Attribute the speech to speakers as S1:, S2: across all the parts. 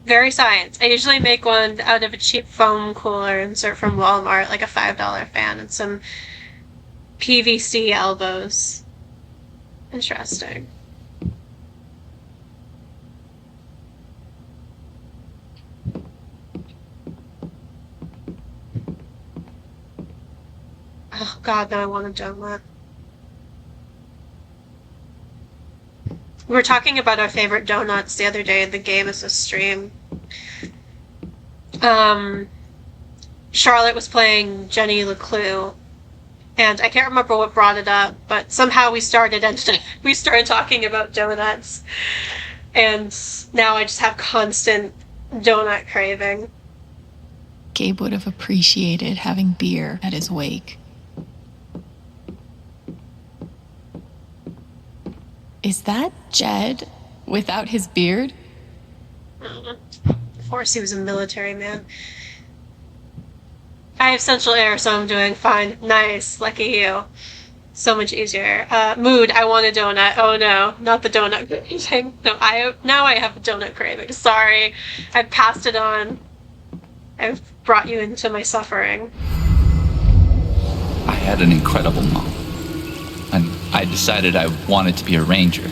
S1: Very science. I usually make one out of a cheap foam cooler insert from Walmart, like a $5 fan, and some PVC elbows. Interesting. Oh god, now I want a donut. We were talking about our favorite donuts the other day in the Game as a stream. Um, Charlotte was playing Jenny LeClue, and I can't remember what brought it up, but somehow we started talking about donuts, and now I just have constant donut craving.
S2: Gabe would have appreciated having beer at his wake. Is that Jed without his beard?
S1: Of course he was a military man. I have central air, so I'm doing fine. Nice. Lucky you. So much easier. Mood, I want a donut. Oh no, not the donut craving. No, now I have a donut craving. Sorry. I've passed it on. I've brought you into my suffering.
S3: I had an incredible mom, and I decided I wanted to be a ranger.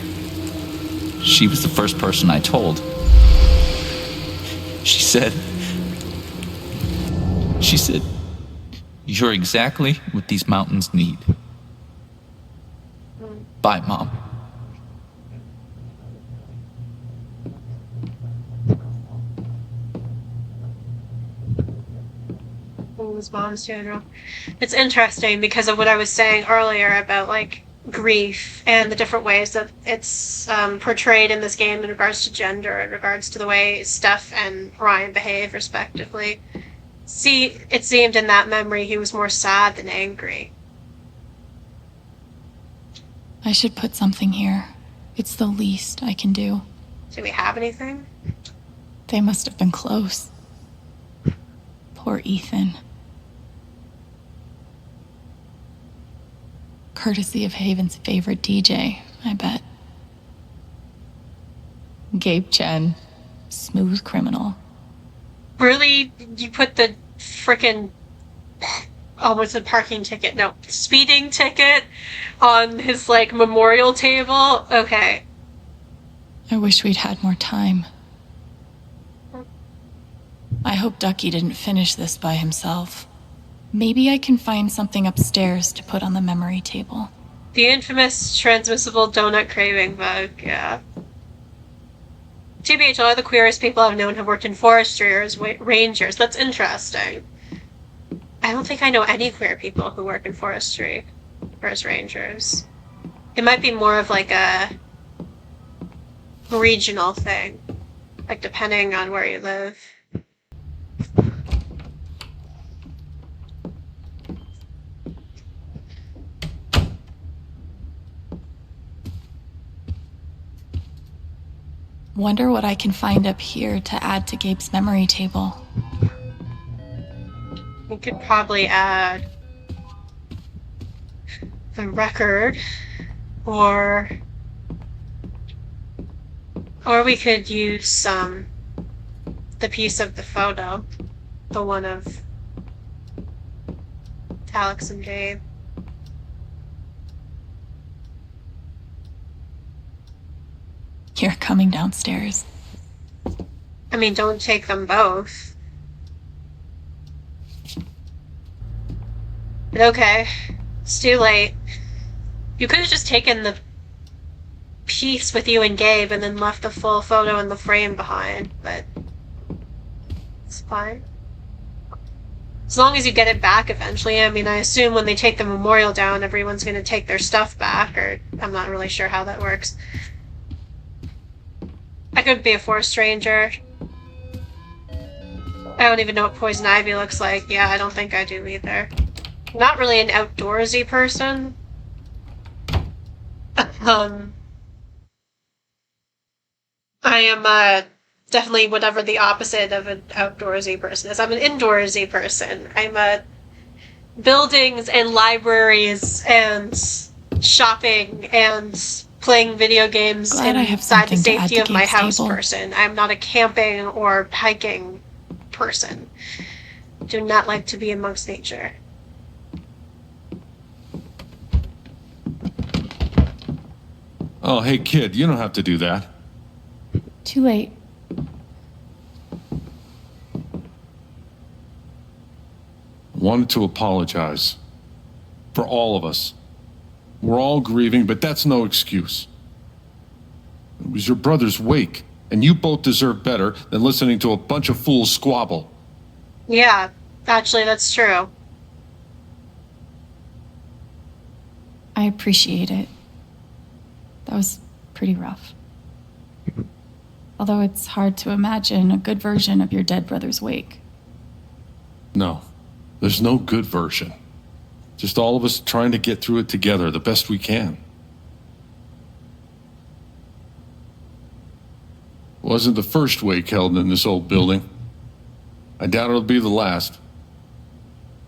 S3: She was the first person I told. She said, "You're exactly what these mountains need." Bye, Mom.
S1: His mom's funeral. It's interesting because of what I was saying earlier about like grief and the different ways that it's portrayed in this game in regards to gender, in regards to the way Steph and Ryan behave respectively. See, it seemed in that memory he was more sad than angry.
S2: I should put something here. It's the least I can do.
S1: Do we have anything?
S2: They must have been close. Poor Ethan. Courtesy of Haven's favorite DJ, I bet. Gabe Chen, smooth criminal.
S1: Really? You put the frickin' almost a parking ticket, no, speeding ticket on his, like, memorial table? Okay.
S2: I wish we'd had more time. I hope Ducky didn't finish this by himself. Maybe I can find something upstairs to put on the memory table.
S1: The infamous transmissible donut craving bug, yeah. TBH, a lot of the queerest people I've known have worked in forestry or as rangers. That's interesting. I don't think I know any queer people who work in forestry or as rangers. It might be more of like a regional thing, like depending on where you live.
S2: Wonder what I can find up here to add to Gabe's memory table.
S1: We could probably add the record, or we could use the piece of the photo, the one of Alex and Gabe.
S2: You're coming downstairs.
S1: I mean, don't take them both. But okay, it's too late. You could have just taken the piece with you and Gabe and then left the full photo in the frame behind, but it's fine. As long as you get it back eventually. I mean, I assume when they take the memorial down, everyone's going to take their stuff back, or I'm not really sure how that works. I could be a forest ranger. I don't even know what poison ivy looks like. Yeah, I don't think I do either. I'm not really an outdoorsy person. I am definitely whatever the opposite of an outdoorsy person is. I'm an indoorsy person. I'm a buildings and libraries and shopping and playing video games
S2: Glad I have
S1: inside the
S2: something to add
S1: safety
S2: to
S1: of my
S2: Gabe's
S1: house
S2: table.
S1: person. I'm not a camping or hiking person. Do not like to be amongst nature.
S4: Oh, hey kid, you don't have to do that.
S2: Too late.
S4: Wanted to apologize. For all of us. We're all grieving, but that's no excuse. It was your brother's wake, and you both deserve better than listening to a bunch of fools squabble.
S1: Yeah, actually, that's true.
S2: I appreciate it. That was pretty rough. Although it's hard to imagine a good version of your dead brother's wake.
S4: No, there's no good version. Just all of us trying to get through it together the best we can. Wasn't the first wake held in this old building. I doubt it'll be the last.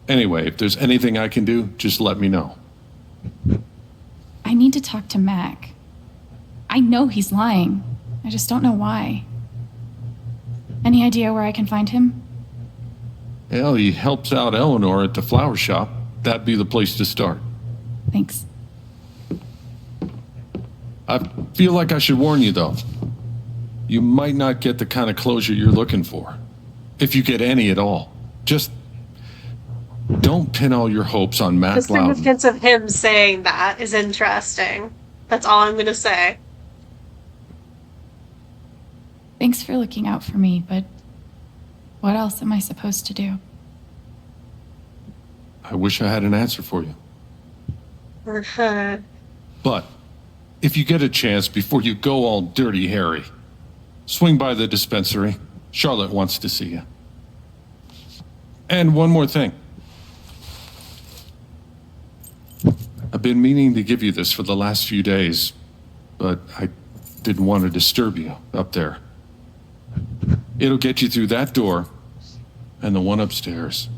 S4: Anyway, if there's anything I can do, just let me know.
S2: I need to talk to Mac. I know he's lying. I just don't know why. Any idea where I can find him?
S4: Hell, he helps out Eleanor at the flower shop. That'd be the place to start.
S2: Thanks.
S4: I feel like I should warn you, though. You might not get the kind of closure you're looking for. If you get any at all. Just don't pin all your hopes on
S1: The
S4: Matt Loudon.
S1: significance of him saying that is interesting. That's all I'm gonna say.
S2: Thanks for looking out for me, but what else am I supposed to do?
S4: I wish I had an answer for you.
S1: Uh-huh.
S4: But if you get a chance before you go all dirty Harry, swing by the dispensary. Charlotte wants to see you. And one more thing. I've been meaning to give you this for the last few days, but I didn't want to disturb you up there. It'll get you through that door and the one upstairs.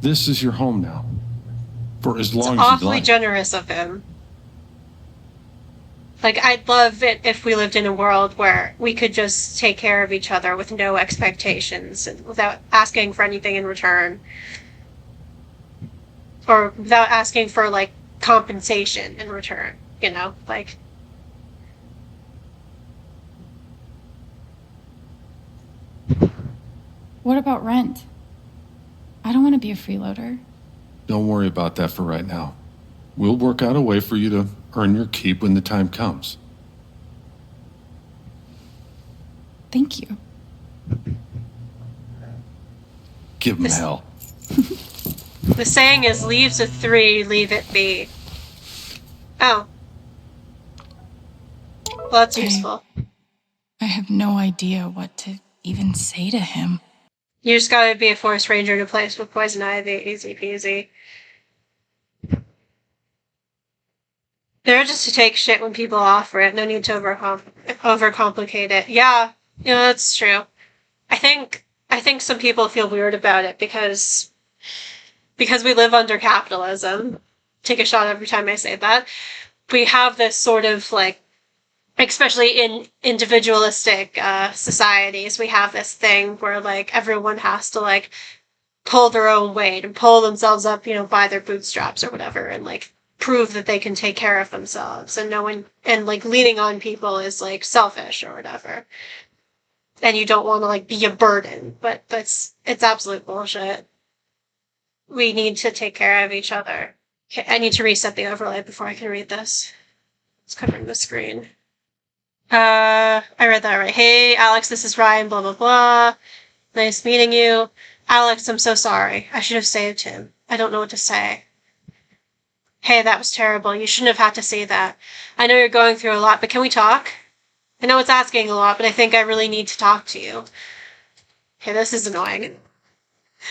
S4: This is your home now. For as long
S1: It's
S4: as you'd
S1: awfully
S4: like.
S1: generous of him. Like, I'd love it if we lived in a world where we could just take care of each other with no expectations and without asking for anything in return. Or without asking for, like, compensation in return, you know? Like,
S2: What about rent? I don't want to be a freeloader.
S4: Don't worry about that for right now. We'll work out a way for you to earn your keep when the time comes.
S2: Thank you.
S4: Give 'em
S1: This-
S4: hell.
S1: the saying is, leaves a 3, leave it be. Oh. Well, that's
S2: Okay.
S1: useful.
S2: I have no idea what to even say to him.
S1: You just gotta be a forest ranger to place with poison ivy, easy peasy. They're just to take shit when people offer it. No need to overcomplicate it. Yeah, that's true. I think some people feel weird about it because we live under capitalism. Take a shot every time I say that. We have this sort of like, especially in individualistic societies, we have this thing where like everyone has to like pull their own weight and pull themselves up, by their bootstraps or whatever, and like prove that they can take care of themselves, and no one, and like leaning on people is like selfish or whatever, and you don't want to like be a burden, but it's absolute bullshit. We need to take care of each other. Okay, I need to reset the overlay before I can read this. It's covering the screen. I read that right. Hey, Alex, this is Ryan, blah, blah, blah. Nice meeting you. Alex, I'm so sorry. I should have saved him. I don't know what to say. Hey, that was terrible. You shouldn't have had to say that. I know you're going through a lot, but can we talk? I know it's asking a lot, but I think I really need to talk to you. Okay, this is annoying.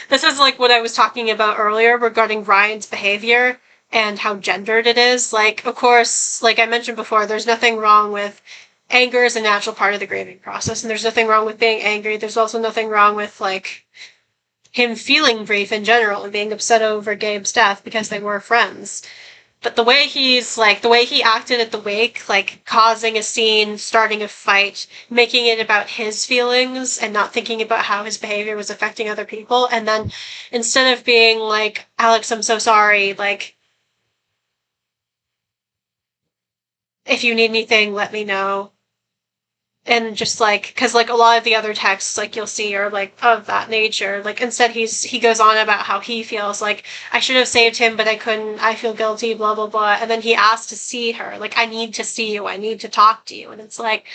S1: This is like what I was talking about earlier regarding Ryan's behavior and how gendered it is. Like, of course, like I mentioned before, there's nothing wrong with anger is a natural part of the grieving process, and there's nothing wrong with being angry. There's also nothing wrong with, like, him feeling grief in general and being upset over Gabe's death because they were friends. But the way the way he acted at the wake, like causing a scene, starting a fight, making it about his feelings and not thinking about how his behavior was affecting other people. And then instead of being like, Alex, I'm so sorry, like, if you need anything, let me know. And just like, because like a lot of the other texts, like you'll see, are like of that nature. Like instead, he goes on about how he feels like, I should have saved him, but I couldn't. I feel guilty. Blah blah blah. And then he asks to see her. Like, I need to see you. I need to talk to you. And it's like,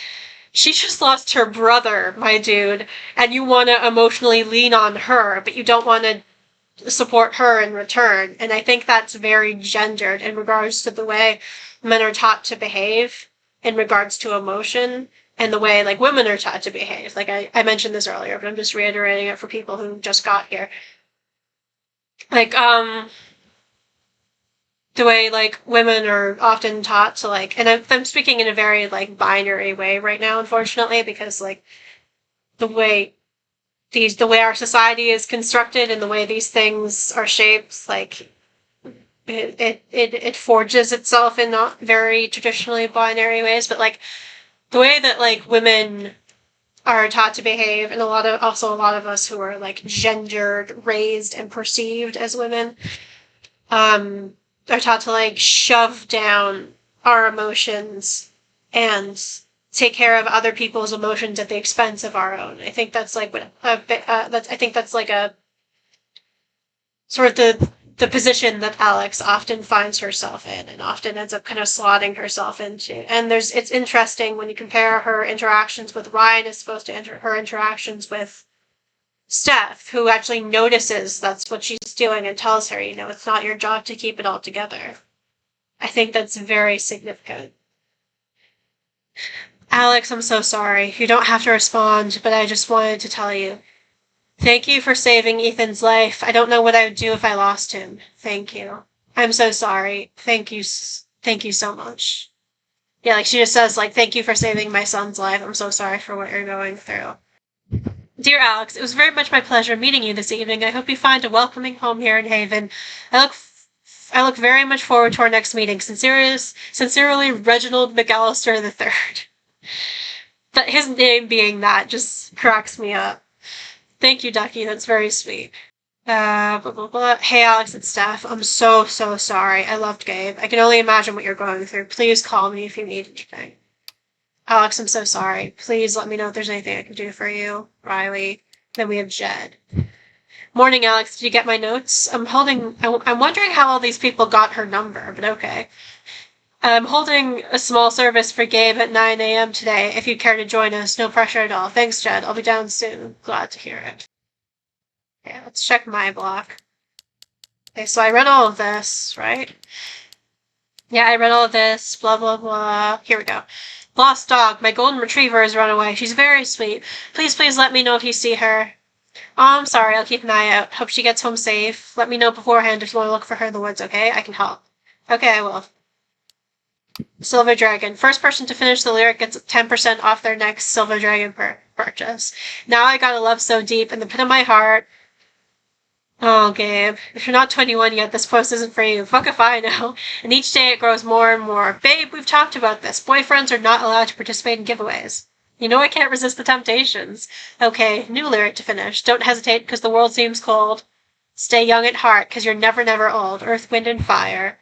S1: she just lost her brother, my dude, and you want to emotionally lean on her, but you don't want to support her in return. And I think that's very gendered in regards to the way men are taught to behave in regards to emotion. And the way, like, women are taught to behave. Like, I mentioned this earlier, but I'm just reiterating it for people who just got here. Like, the way, like, women are often taught to, like, and I'm speaking in a very, like, binary way right now, unfortunately, because, like, the way our society is constructed and the way these things are shaped, like, it forges itself in not very traditionally binary ways, but, like, the way that, like, women are taught to behave, and a lot of us who are, like, gendered, raised, and perceived as women, are taught to, like, shove down our emotions and take care of other people's emotions at the expense of our own. I think that's, like, I think that's, like, a sort of the position that Alex often finds herself in and often ends up kind of slotting herself into. And it's interesting when you compare her interactions with Ryan as opposed to her interactions with Steph, who actually notices that's what she's doing and tells her, you know, it's not your job to keep it all together. I think that's very significant. Alex, I'm so sorry. You don't have to respond, but I just wanted to tell you. Thank you for saving Ethan's life. I don't know what I would do if I lost him. Thank you. I'm so sorry. Thank you so much. Yeah, like she just says, like, thank you for saving my son's life. I'm so sorry for what you're going through. Dear Alex, it was very much my pleasure meeting you this evening. I hope you find a welcoming home here in Haven. I look very much forward to our next meeting. Sincerely, Reginald McAllister III. That his name being that just cracks me up. Thank you, Ducky. That's very sweet. Blah, blah, blah. Hey, Alex and Steph. I'm so sorry. I loved Gabe. I can only imagine what you're going through. Please call me if you need anything. Alex, I'm so sorry. Please let me know if there's anything I can do for you. Riley. Then we have Jed. Morning, Alex. Did you get my notes? I'm wondering how all these people got her number, but okay. I'm holding a small service for Gabe at 9 a.m. today. If you'd care to join us, no pressure at all. Thanks, Jed. I'll be down soon. Glad to hear it. Okay, let's check my block. Okay, so I read all of this, right? Yeah, I read all of this. Blah, blah, blah. Here we go. Lost dog. My golden retriever has run away. She's very sweet. Please let me know if you see her. Oh, I'm sorry. I'll keep an eye out. Hope she gets home safe. Let me know beforehand if you want to look for her in the woods, okay? I can help. Okay, I will. Silver Dragon. First person to finish the lyric gets 10% off their next Silver Dragon purchase. Now I got a love so deep in the pit of my heart. Oh, Gabe. If you're not 21 yet, this post isn't for you. Fuck if I know. And each day it grows more and more. Babe, we've talked about this. Boyfriends are not allowed to participate in giveaways. You know I can't resist the temptations. Okay, new lyric to finish. Don't hesitate because the world seems cold. Stay young at heart because you're never old. Earth, wind, and fire.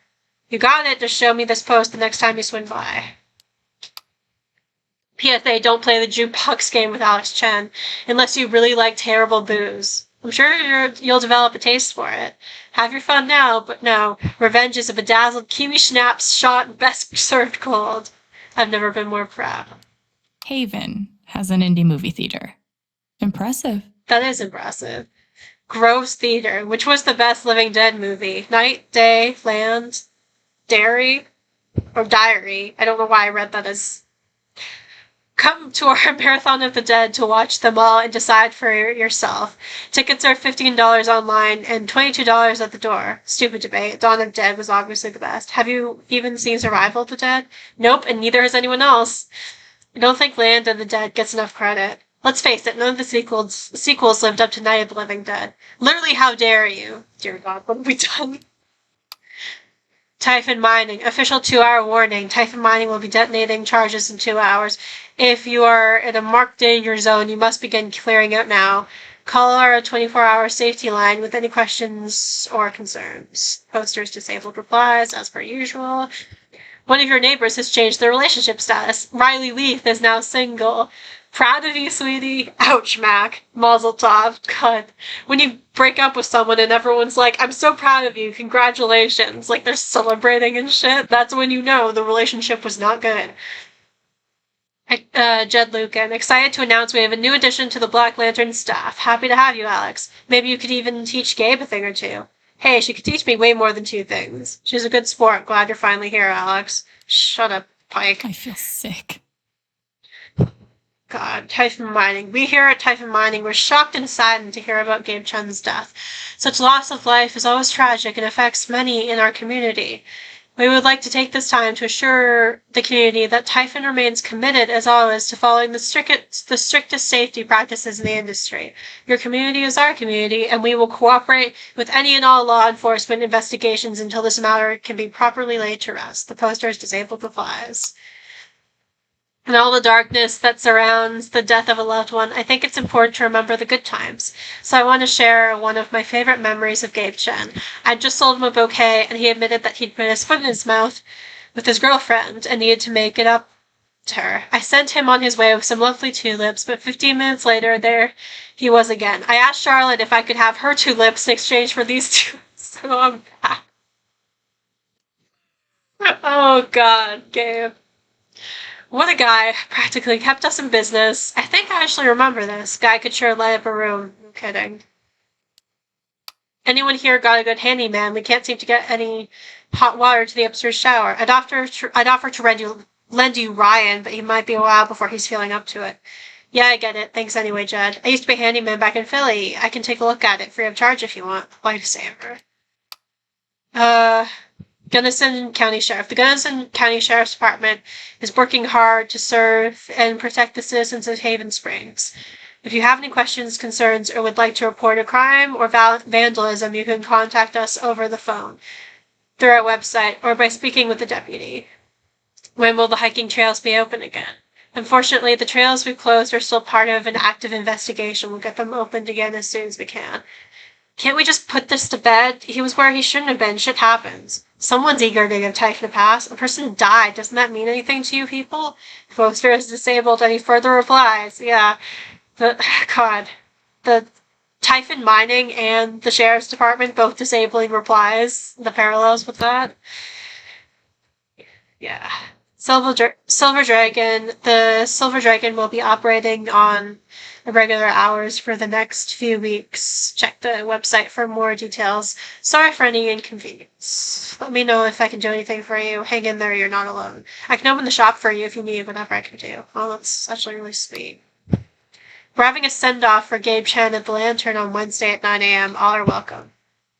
S1: You got it, just show me this post the next time you swing by. PSA, don't play the jukebox game with Alex Chen, unless you really like terrible booze. I'm sure you'll develop a taste for it. Have your fun now, but no. Revenge is a bedazzled kiwi schnapps shot best served cold. I've never been more proud.
S2: Haven has an indie movie theater. Impressive.
S1: That is impressive. Grove's Theater, which was the best Living Dead movie? Night, Day, Land... Diary? I don't know why I read that as... Come to our Marathon of the Dead to watch them all and decide for yourself. Tickets are $15 online and $22 at the door. Stupid debate. Dawn of the Dead was obviously the best. Have you even seen Survival of the Dead? Nope, and neither has anyone else. I don't think Land of the Dead gets enough credit. Let's face it, none of the sequels lived up to Night of the Living Dead. Literally, how dare you? Dear God, what have we done? Typhon mining. Official 2-hour warning. Typhon mining will be detonating charges in 2 hours. If you are in a marked danger zone, you must begin clearing out now. Call our 24-hour safety line with any questions or concerns. Posters disabled replies, as per usual. One of your neighbors has changed their relationship status. Riley Leith is now single. Proud of you, sweetie. Ouch, Mac. Mazel tov. God. When you break up with someone and everyone's like, I'm so proud of you, congratulations. Like, they're celebrating and shit. That's when you know the relationship was not good. Jed Lucan. Excited to announce we have a new addition to the Black Lantern staff. Happy to have you, Alex. Maybe you could even teach Gabe a thing or two. Hey, she could teach me way more than 2 things. She's a good sport. Glad you're finally here, Alex. Shut up, Pike.
S2: I feel sick.
S1: God, Typhon Mining. We here at Typhon Mining were shocked and saddened to hear about Gabe Chen's death. Such loss of life is always tragic and affects many in our community. We would like to take this time to assure the community that Typhon remains committed, as always, to following the strictest safety practices in the industry. Your community is our community, and we will cooperate with any and all law enforcement investigations until this matter can be properly laid to rest. The posters disabled the flies. In all the darkness that surrounds the death of a loved one, I think it's important to remember the good times. So I want to share one of my favorite memories of Gabe Chen. I'd just sold him a bouquet, and he admitted that he'd put his foot in his mouth with his girlfriend and needed to make it up to her. I sent him on his way with some lovely tulips, but 15 minutes later, there he was again. I asked Charlotte if I could have her tulips in exchange for these two. So I'm back. Oh, God, Gabe. What a guy. Practically kept us in business. I think I actually remember this. Guy could sure light up a room. No kidding. Anyone here got a good handyman? We can't seem to get any hot water to the upstairs shower. I'd offer to lend you Ryan, but he might be a while before he's feeling up to it. Yeah, I get it. Thanks anyway, Jed. I used to be a handyman back in Philly. I can take a look at it free of charge if you want. Lifesaver. Gunnison County Sheriff. The Gunnison County Sheriff's Department is working hard to serve and protect the citizens of Haven Springs. If you have any questions, concerns, or would like to report a crime or vandalism, you can contact us over the phone, through our website, or by speaking with the deputy. When will the hiking trails be open again? Unfortunately, the trails we've closed are still part of an active investigation. We'll get them opened again as soon as we can. Can't we just put this to bed? He was where he shouldn't have been. Shit happens. Someone's eager to give Typhon a pass. A person died. Doesn't that mean anything to you people? Poster is disabled. Any further replies? Yeah. God. The Typhon Mining and the Sheriff's Department both disabling replies. The parallels with that. Yeah. Silver Dragon. The Silver Dragon will be operating on regular hours for the next few weeks. Check the website for more details. Sorry for any inconvenience. Let me know if I can do anything for you. Hang in there, you're not alone. I can open the shop for you if you need whatever I can do. Oh, that's actually really sweet. We're having a send-off for Gabe Chen at the Lantern on Wednesday at 9 a.m. All are welcome.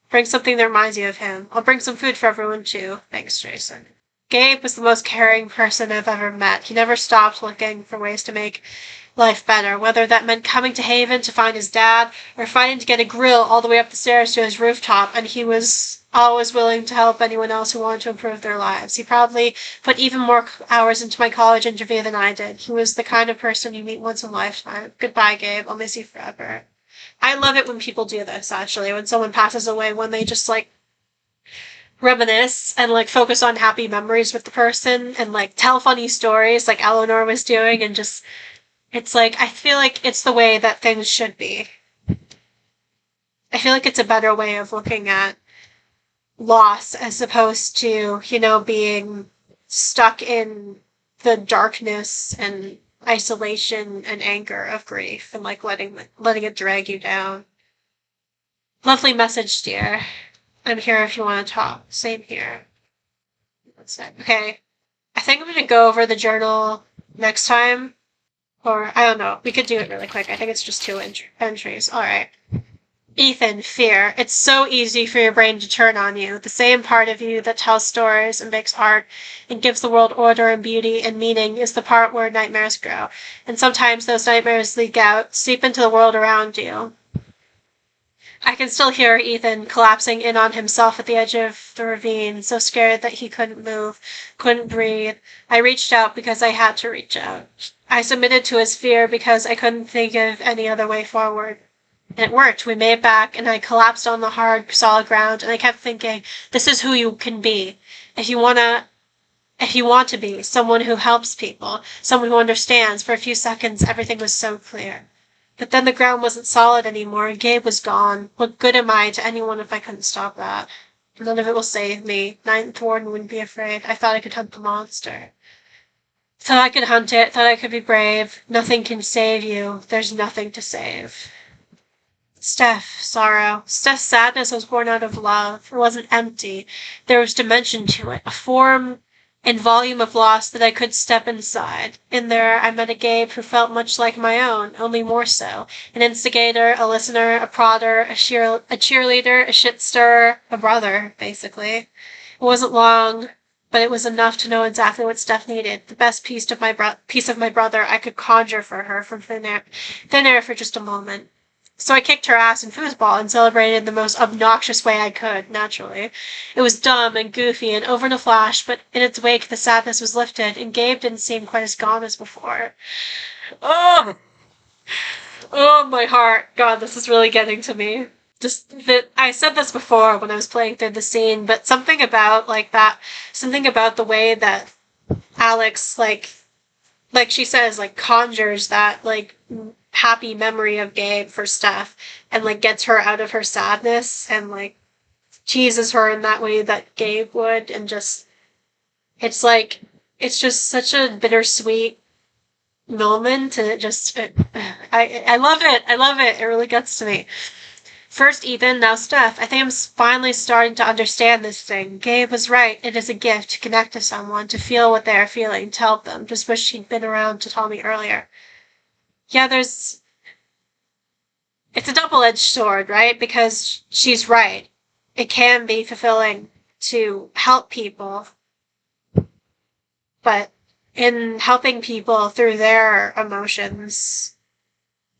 S1: Bring something that reminds you of him. I'll bring some food for everyone, too. Thanks, Jason. Gabe was the most caring person I've ever met. He never stopped looking for ways to make life better, whether that meant coming to Haven to find his dad, or fighting to get a grill all the way up the stairs to his rooftop, and he was always willing to help anyone else who wanted to improve their lives. He probably put even more hours into my college interview than I did. He was the kind of person you meet once in a lifetime. Goodbye, Gabe. I'll miss you forever. I love it when people do this, actually, when someone passes away, when they just, reminisce and, focus on happy memories with the person and, tell funny stories like Eleanor was doing and just... It's I feel like it's the way that things should be. I feel like it's a better way of looking at loss as opposed to, being stuck in the darkness and isolation and anger of grief and, letting it drag you down. Lovely message, dear. I'm here if you want to talk. Same here. That's it. Okay. I think I'm going to go over the journal next time. Or, I don't know. We could do it really quick. I think it's just 2 entries. Alright. Ethan, fear. It's so easy for your brain to turn on you. The same part of you that tells stories and makes art and gives the world order and beauty and meaning is the part where nightmares grow. And sometimes those nightmares leak out, seep into the world around you. I can still hear Ethan collapsing in on himself at the edge of the ravine, so scared that he couldn't move, couldn't breathe. I reached out because I had to reach out. I submitted to his fear because I couldn't think of any other way forward. And it worked. We made it back, and I collapsed on the hard, solid ground, and I kept thinking, this is who you can be. If you want to be someone who helps people, someone who understands. For a few seconds, everything was so clear. But then the ground wasn't solid anymore, and Gabe was gone. What good am I to anyone if I couldn't stop that? None of it will save me. Ninth Warden wouldn't be afraid. I thought I could hunt the monster. Thought I could hunt it, thought I could be brave. Nothing can save you. There's nothing to save. Steph, sorrow. Steph's sadness was born out of love. It wasn't empty. There was dimension to it, a form and volume of loss that I could step inside. In there, I met a Gabe who felt much like my own, only more so. An instigator, a listener, a prodder, a cheerleader, a shit stirrer, a brother, basically. It wasn't long, but it was enough to know exactly what Steph needed. The best piece of my brother I could conjure for her from thin air for just a moment. So I kicked her ass in foosball and celebrated in the most obnoxious way I could, naturally. It was dumb and goofy and over in a flash, but in its wake the sadness was lifted, and Gabe didn't seem quite as gone as before. Oh! Oh, my heart. God, this is really getting to me. I said this before when I was playing through the scene, but something about, something about the way that Alex, like she says, conjures that, happy memory of Gabe for Steph and gets her out of her sadness and teases her in that way that Gabe would, and just it's just such a bittersweet moment, and I love it. It really gets to me. First Ethan, now Steph. I think I'm finally starting to understand this thing. Gabe was right. It is a gift to connect to someone, to feel what they are feeling, to help them. Just wish he'd been around to tell me earlier. Yeah, it's a double-edged sword, right? Because she's right. It can be fulfilling to help people, but in helping people through their emotions,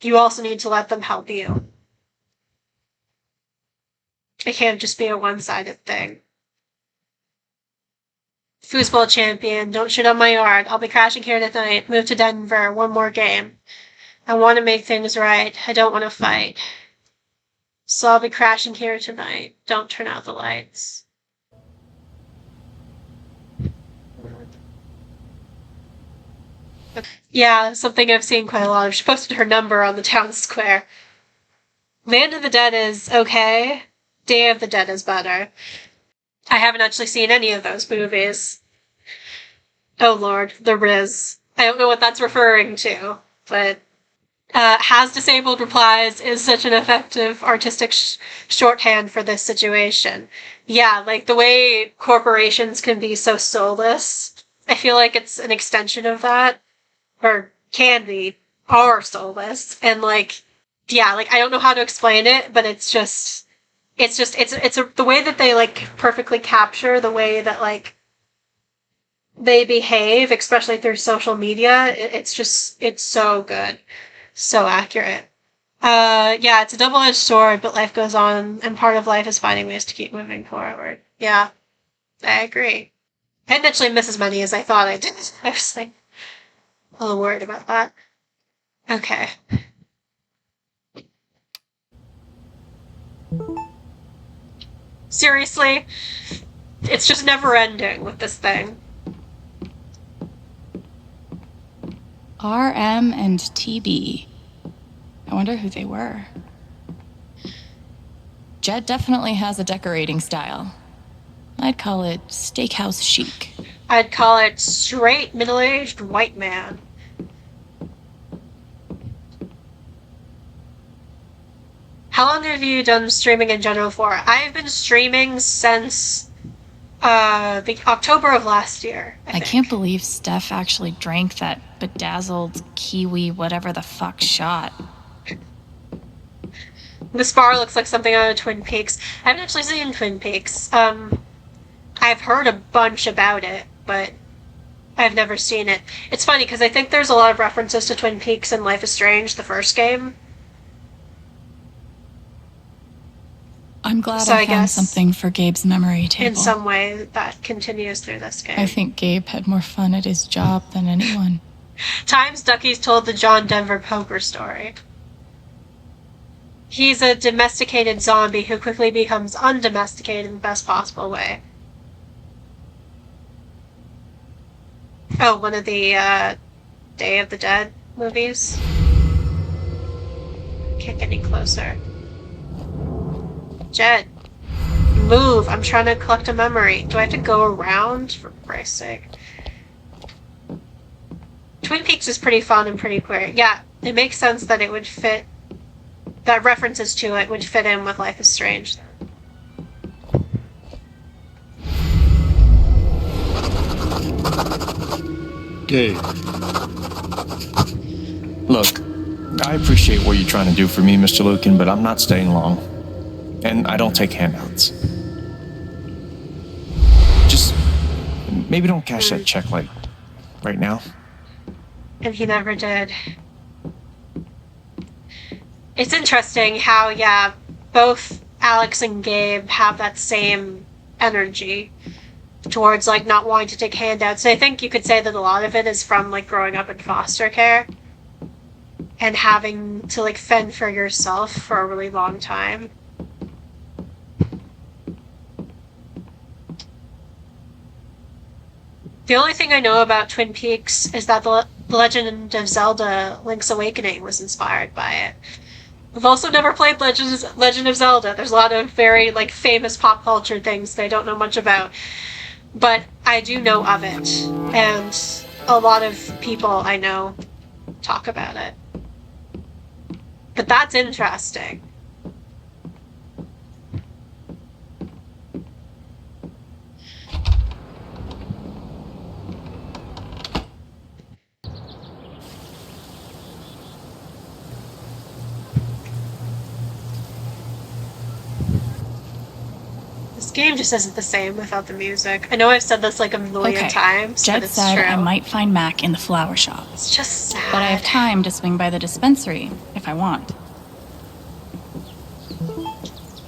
S1: you also need to let them help you. It can't just be a one-sided thing. Foosball champion, don't shit on my yard. I'll be crashing here tonight. Move to Denver. One more game. I want to make things right. I don't want to fight. So I'll be crashing here tonight. Don't turn out the lights. Yeah, something I've seen quite a lot of. She posted her number on the town square. Land of the Dead is okay. Day of the Dead is better. I haven't actually seen any of those movies. Oh lord, the Riz. I don't know what that's referring to, but has disabled replies is such an effective artistic shorthand for this situation. Yeah, the way corporations can be so soulless, I feel like it's an extension of that, or can be, are soulless, and I don't know how to explain it, but it's the way that they perfectly capture the way that they behave, especially through social media. It's so good. So accurate. Yeah, it's a double-edged sword, but life goes on, and part of life is finding ways to keep moving forward. Yeah, I agree. I didn't actually miss as many as I thought I did. I was a little worried about that. Okay. Seriously? It's just never ending with this thing.
S2: RM and TB. I wonder who they were. Jed definitely has a decorating style. I'd call it steakhouse chic.
S1: I'd call it straight middle-aged white man. How long have you done streaming in general for? I've been streaming since the October of last year. I
S2: can't believe Steph actually drank that bedazzled kiwi whatever the fuck shot.
S1: This bar looks like something out of Twin Peaks. I haven't actually seen Twin Peaks. I've heard a bunch about it, but I've never seen it. It's funny because I think there's a lot of references to Twin Peaks in Life is Strange, the first game.
S2: I'm glad
S1: So I
S2: I found
S1: guess
S2: something for Gabe's memory table.
S1: In some way, that continues through this game.
S2: I think Gabe had more fun at his job than anyone.
S1: Times Ducky's told the John Denver poker story. He's a domesticated zombie who quickly becomes undomesticated in the best possible way. Oh, one of the Day of the Dead movies. Can't get any closer. Jed, move! I'm trying to collect a memory. Do I have to go around? For Christ's sake. Twin Peaks is pretty fun and pretty queer. Yeah, it makes sense that it would fit, that references to it would fit in with Life is Strange.
S4: Gabe.
S5: Look, I appreciate what you're trying to do for me, Mr. Lucan, but I'm not staying long. And I don't take handouts. Just maybe don't cash that check like right now.
S1: And he never did. It's interesting how, yeah, both Alex and Gabe have that same energy towards, like, not wanting to take handouts. I think you could say that a lot of it is from, like, growing up in foster care and having to, like, fend for yourself for a really long time. The only thing I know about Twin Peaks is that the Legend of Zelda Link's Awakening was inspired by it. I've also never played Legend of Zelda. There's a lot of very, like, famous pop culture things that I don't know much about. But I do know of it. And a lot of people I know talk about it. But that's interesting. This game just isn't the same without the music. I know I've said this like a million times,
S2: Jed
S1: but it's
S2: said
S1: true.
S2: I might find Mac in the flower shop.
S1: It's just sad.
S2: But I have time to swing by the dispensary if I want.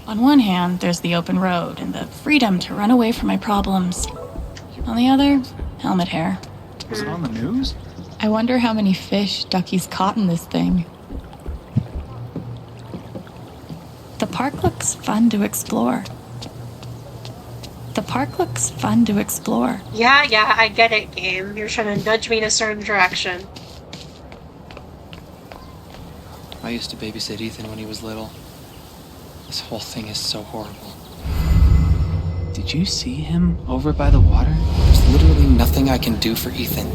S2: On one hand, there's the open road and the freedom to run away from my problems. On the other, helmet hair.
S6: Was it on the news?
S2: I wonder how many fish Ducky's caught in this thing. The park looks fun to explore. The park looks fun to explore.
S1: Yeah, I get it, game. You're trying to nudge me in a certain direction.
S6: I used to babysit Ethan when he was little. This whole thing is so horrible. Did you see him over by the water? There's literally nothing I can do for Ethan.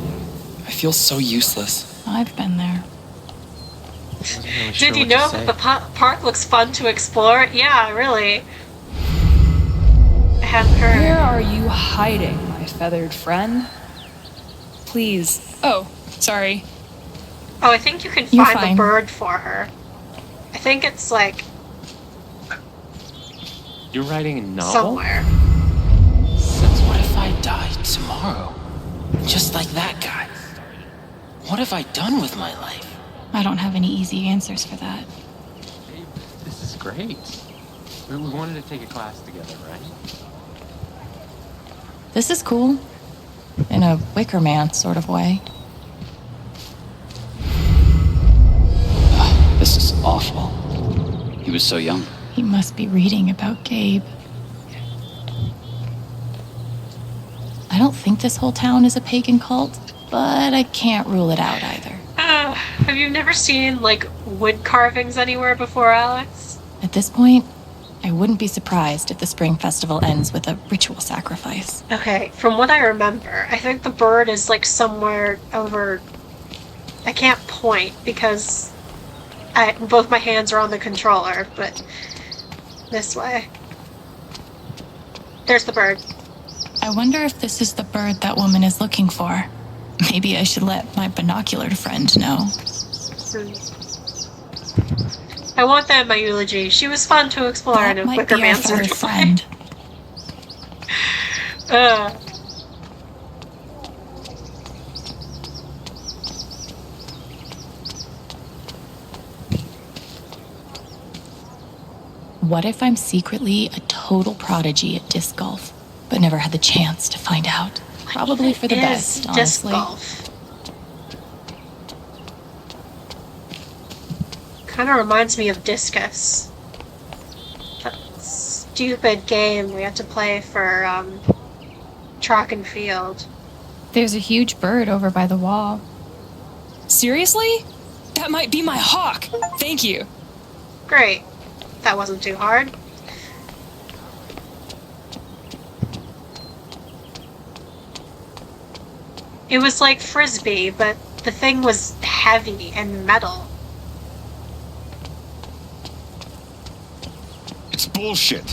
S6: I feel so useless.
S2: I've been there.
S1: Did you know that the park looks fun to explore? Yeah, really. I hadn't heard.
S7: Where are you hiding, my feathered friend? Please.
S2: Oh, sorry.
S1: Oh, I think you can
S2: You're
S1: find
S2: fine.
S1: the bird for her. I think it's like
S5: You're writing a novel?
S1: somewhere.
S6: Since what if I died tomorrow? Just like that guy. What have I done with my life?
S2: I don't have any easy answers for that.
S8: Hey, this is great. We wanted to take a class together, right?
S2: This is cool. In a Wicker Man sort of way.
S3: This is awful. He was so young.
S2: He must be reading about Gabe. I don't think this whole town is a pagan cult, but I can't rule it out either.
S1: Have you never seen, like, wood carvings anywhere before, Alex?
S2: At this point, I wouldn't be surprised if the spring festival ends with a ritual sacrifice.
S1: Okay, from what I remember, I think the bird is, like, somewhere over... I can't point because both my hands are on the controller, but this way. There's the bird.
S2: I wonder if this is the bird that woman is looking for. Maybe I should let my binocular friend know.
S1: I want that in my eulogy. She was fun to explore in
S2: That
S1: a
S2: might
S1: Wicker
S2: be our
S1: Man sort
S2: feathered
S1: of way.
S2: friend. What if I'm secretly a total prodigy at disc golf, but never had the chance to find out? Probably for the
S1: Is
S2: best,
S1: disc
S2: honestly.
S1: golf. Kind of reminds me of discus. That stupid game we had to play for track and field.
S2: There's a huge bird over by the wall.
S7: Seriously? That might be my hawk. Thank you.
S1: Great. That wasn't too hard. It was like Frisbee, but the thing was heavy and metal.
S9: It's bullshit.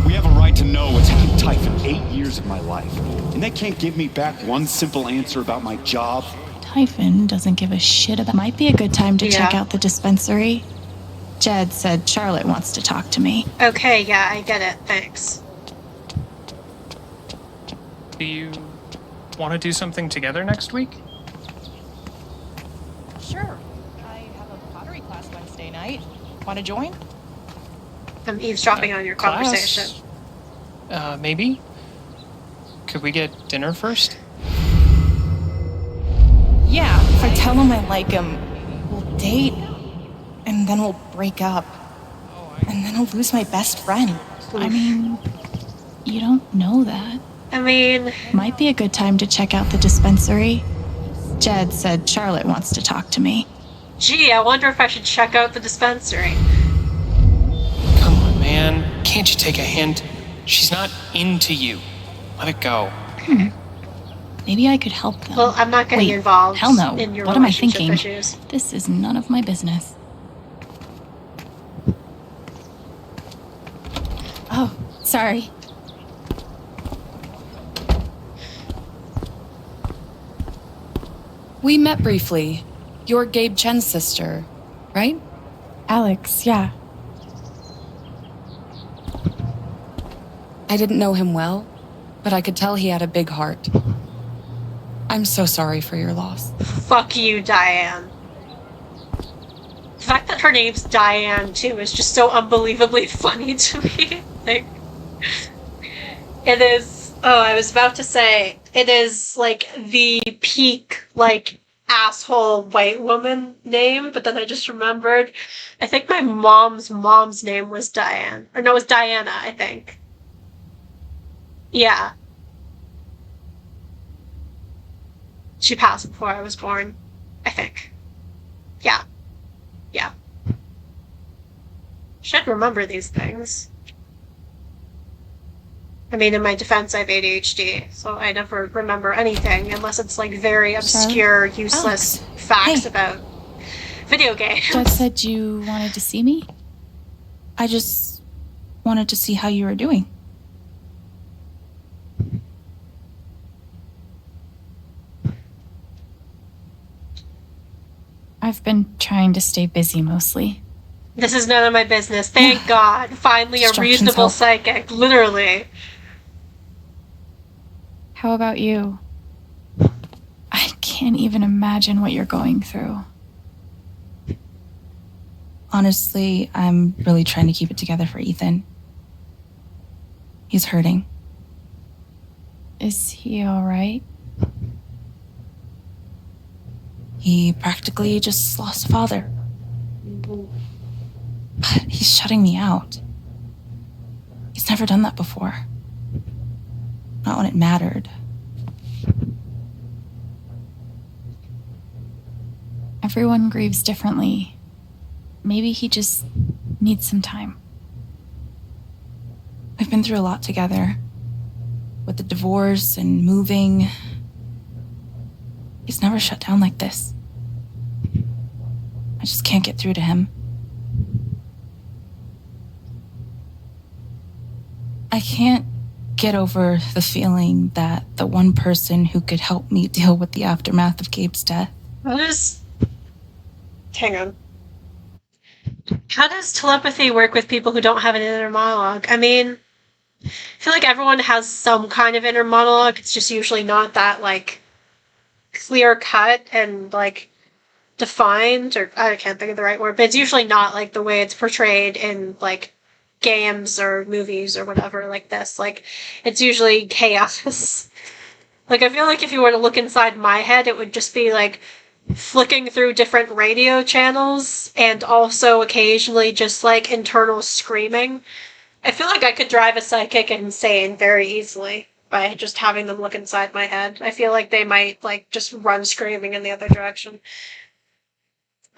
S9: We have a right to know what's happened to Typhon. 8 years of my life. And they can't give me back one simple answer about my job.
S2: Typhon doesn't give a shit about. Might be a good time to check
S1: Yeah.
S2: out the dispensary. Jed said Charlotte wants to talk to me.
S1: Okay, yeah, I get it. Thanks.
S10: Do you want to do something together next week?
S7: Sure. I have a pottery class Wednesday night. Want to join?
S1: I'm eavesdropping on your
S10: Class?
S1: conversation.
S10: Maybe? Could we get dinner first?
S7: Yeah, if I tell him I like him, we'll date, and then we'll break up. And then I'll lose my best friend.
S2: I mean, you don't know that.
S1: I mean,
S2: Might be a good time to check out the dispensary. Jed said Charlotte wants to talk to me.
S1: gee, I wonder if I should check out the dispensary.
S10: Come on, man. Can't you take a hint? She's not into you. Let it go.
S2: Maybe I could help them.
S1: Well, I'm not getting
S2: Wait,
S1: involved
S2: hell no.
S1: in your
S2: What am I
S1: relationship
S2: thinking?
S1: issues.
S2: This is none of my business. Oh, sorry.
S7: We met briefly. You're Gabe Chen's sister, right?
S2: Alex, yeah.
S7: I didn't know him well, but I could tell he had a big heart. I'm so sorry for your loss.
S1: Fuck you, Diane. The fact that her name's Diane, too, is just so unbelievably funny to me. Like, it is... Oh, I was about to say, it is, like, the peak, like, asshole white woman name, but then I just remembered, I think my mom's name was Diane. Or no, it was Diana, I think. Yeah. She passed before I was born, I think. Yeah. Yeah. Should remember these things. I mean, in my defense, I have ADHD, so I never remember anything unless it's like very obscure, useless facts
S2: Hey.
S1: about video games.
S2: Jed said you wanted to see me? I just wanted to see how you were doing. I've been trying to stay busy mostly.
S1: This is none of my business. Thank God. Finally, a
S2: Distractions
S1: reasonable
S2: help.
S1: psychic. Literally.
S2: How about you? I can't even imagine what you're going through. Honestly, I'm really trying to keep it together for Ethan. He's hurting. Is he all right? He practically just lost a father. But he's shutting me out. He's never done that before. Not when it mattered. Everyone grieves differently. Maybe he just needs some time. We've been through a lot together. With the divorce and moving. He's never shut down like this. I just can't get through to him. I can't get over the feeling that the one person who could help me deal with the aftermath of Gabe's death.
S1: What is... Hang on. How does telepathy work with people who don't have an inner monologue? I mean, I feel like everyone has some kind of inner monologue. It's just usually not that, like, clear cut and, like, defined, or I can't think of the right word, but it's usually not, like, the way it's portrayed in, like, games or movies or whatever like this. Like, it's usually chaos. Like, I feel like if you were to look inside my head, it would just be, like, flicking through different radio channels and also occasionally just, like, internal screaming. I feel like I could drive a psychic insane very easily by just having them look inside my head. I feel like they might, like, just run screaming in the other direction.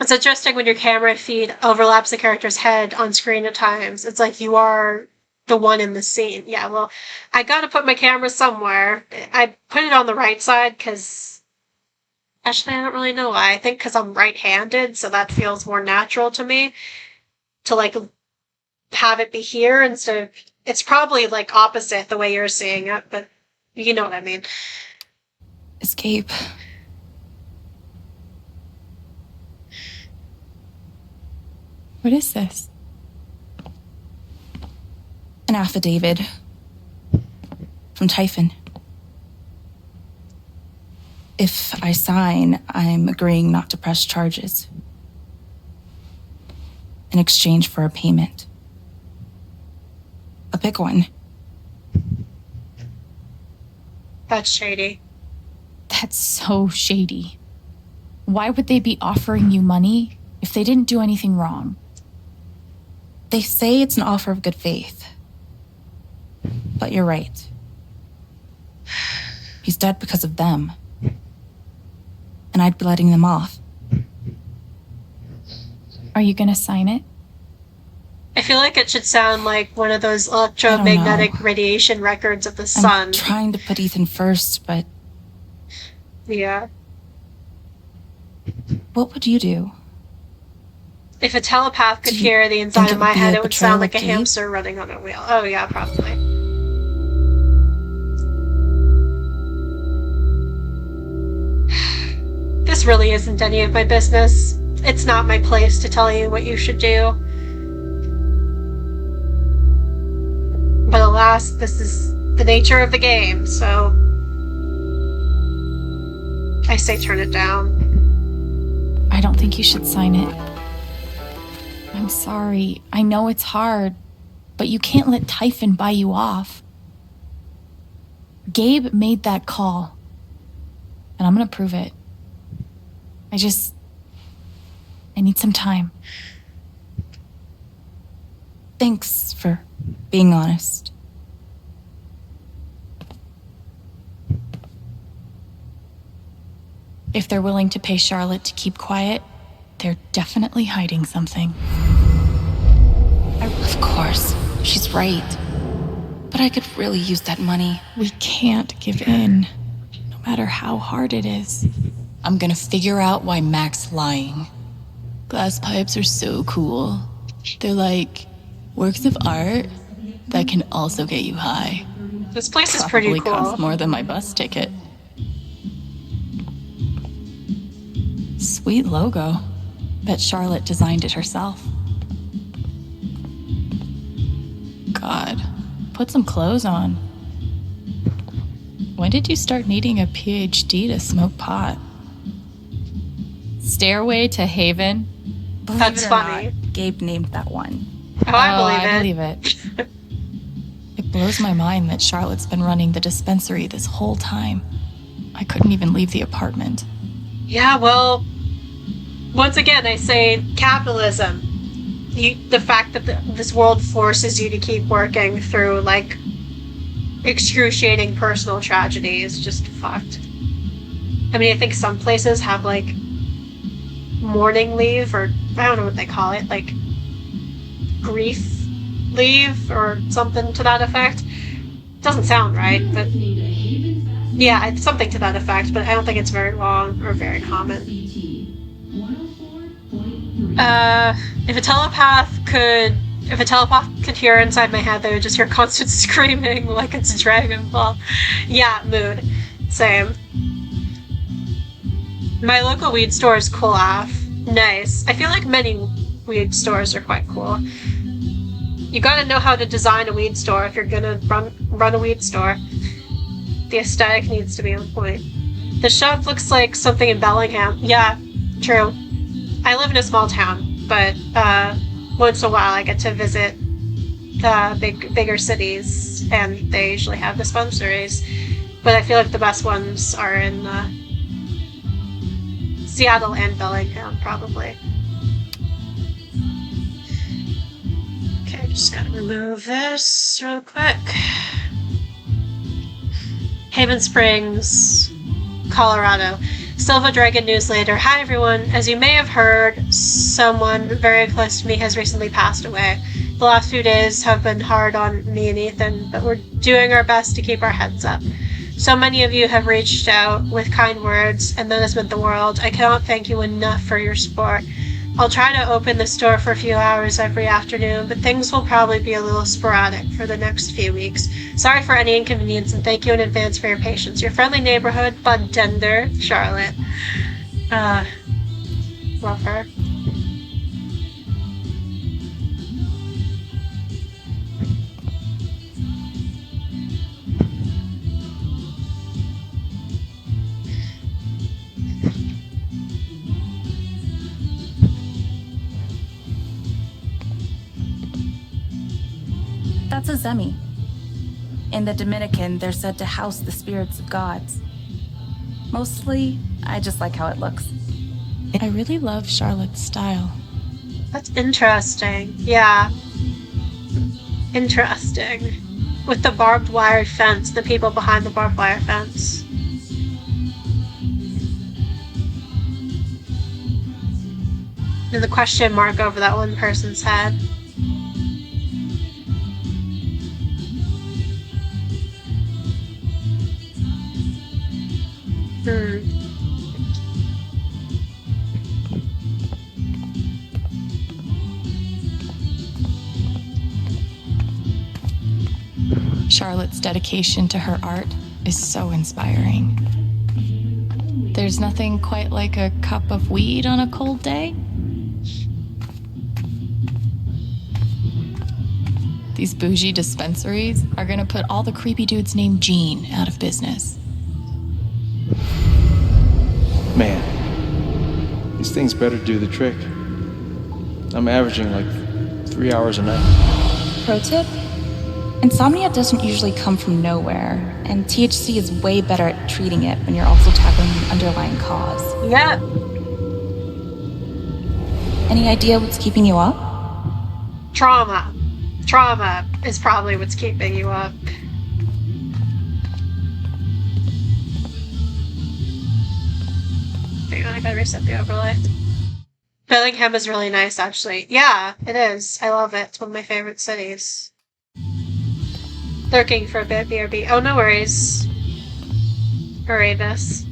S1: It's interesting when your camera feed overlaps the character's head on screen at times. It's like you are the one in the scene. Yeah, well, I gotta put my camera somewhere. I put it on the right side because... Actually, I don't really know why. I think because I'm right-handed, so that feels more natural to me. To, like, have it be here instead of... It's probably, like, opposite the way you're seeing it, but you know what I mean.
S7: Escape.
S2: What is this?
S7: An affidavit. From Typhon. If I sign, I'm agreeing not to press charges. In exchange for a payment. A big one.
S1: That's shady.
S2: That's so shady. Why would they be offering you money if they didn't do anything wrong?
S7: They say it's an offer of good faith. But you're right. He's dead because of them. And I'd be letting them off.
S2: Are you gonna sign it?
S1: I feel like it should sound like one of those electromagnetic radiation records of the sun.
S7: I'm trying to put Ethan first, but...
S1: Yeah.
S7: What would you do?
S1: If a telepath could hear the inside of my head, it would sound like a
S7: betrayal of
S1: hamster running on a wheel. Oh yeah, probably. This really isn't any of my business. It's not my place to tell you what you should do. But alas, this is the nature of the game, so... I say turn it down.
S2: I don't think you should sign it. I'm sorry. I know it's hard, but you can't let Typhon buy you off. Gabe made that call, and I'm gonna prove it. I need some time.
S7: Thanks for being honest.
S2: If they're willing to pay Charlotte to keep quiet, they're definitely hiding something.
S7: Of course, she's right. But I could really use that money.
S2: We can't give in, no matter how hard it is.
S11: I'm gonna figure out why Mac's lying. Glass pipes are so cool. They're like works of art that can also get you high.
S1: This place is pretty cool.
S11: Probably costs more than my bus ticket.
S2: Sweet logo. Bet Charlotte designed it herself. God, put some clothes on. When did you start needing a PhD to smoke pot? Stairway to Haven?
S1: That's funny.
S7: Not, Gabe named that one.
S1: Oh, I believe
S2: it. It blows my mind that Charlotte's been running the dispensary this whole time. I couldn't even leave the apartment.
S1: Yeah, well, once again, I say capitalism. The fact that this world forces you to keep working through, like, excruciating personal tragedy is just fucked. I mean, I think some places have, like, mourning leave, or I don't know what they call it, like, grief leave, or something to that effect. Doesn't sound right, but... Yeah, it's something to that effect, but I don't think it's very long or very common. If a telepath could hear inside my head, they would just hear constant screaming like it's Dragon Ball. Yeah, mood. Same. My local weed store is cool off. Nice. I feel like many weed stores are quite cool. You gotta know how to design a weed store if you're gonna run a weed store. The aesthetic needs to be on point. The shop looks like something in Bellingham. Yeah, true. I live in a small town, but once in a while I get to visit bigger cities, and they usually have dispensaries. But I feel like the best ones are in Seattle and Bellingham, probably. Okay, just gotta remove this real quick. Haven Springs, Colorado. Silva Dragon Newsletter. Hi everyone. As you may have heard, someone very close to me has recently passed away. The last few days have been hard on me and Ethan, but we're doing our best to keep our heads up. So many of you have reached out with kind words, and that has meant the world. I cannot thank you enough for your support. I'll try to open the store for a few hours every afternoon, but things will probably be a little sporadic for the next few weeks. Sorry for any inconvenience, and thank you in advance for your patience. Your friendly neighborhood bud tender, Charlotte. Love her.
S7: That's a zemi. In the Dominican, they're said to house the spirits of gods. Mostly, I just like how it looks.
S2: I really love Charlotte's style.
S1: That's interesting. Yeah. Interesting. With the barbed wire fence, the people behind the barbed wire fence. And the question mark over that one person's head.
S2: Charlotte's dedication to her art is so inspiring. There's nothing quite like a cup of weed on a cold day. These bougie dispensaries are gonna put all the creepy dudes named Gene out of business.
S5: Man, these things better do the trick. I'm averaging like 3 hours a night.
S7: Pro tip? Insomnia doesn't usually come from nowhere, and THC is way better at treating it when you're also tackling the underlying cause.
S1: Yeah.
S7: Any idea what's keeping you up?
S1: Trauma. Trauma is probably what's keeping you up. Hang on, I gotta reset the overlay. Bellingham is really nice, actually. Yeah, it is. I love it. It's one of my favorite cities. Lurking for a bit, BRB. Oh, no worries. Aravis.